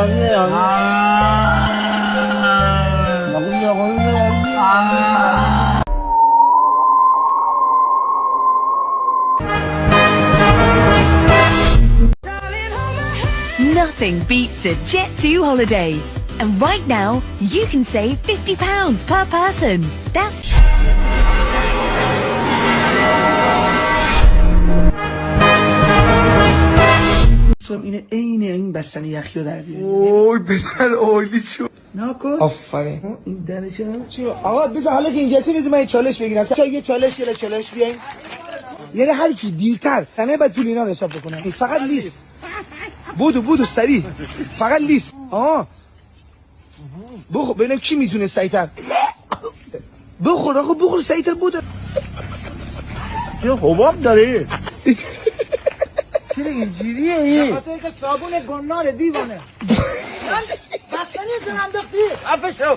Nothing beats a Jet2 holiday. And right now, you can save £50 per person. That's... اینه این بستنی یخی رو در بیاری. اوی بسر اولی شو نکن. آفرین. این درشه چی آقا بذار حالا که اینجاست بذار من یه چالش بگیرم. یه چالش بیاین. یعنی هر کی دیرتر همه بعد پول اینا رو حساب بکنه. فقط لیست. بودو سری. فقط لیست. بخور ببینم کی میتونه سریعتر. بخور سریعتر بودو. یه حباب داره. چرا اینجوریه این؟ خاطر که صابون گناره دیوانه. من بستنی زنم دختی. افشو.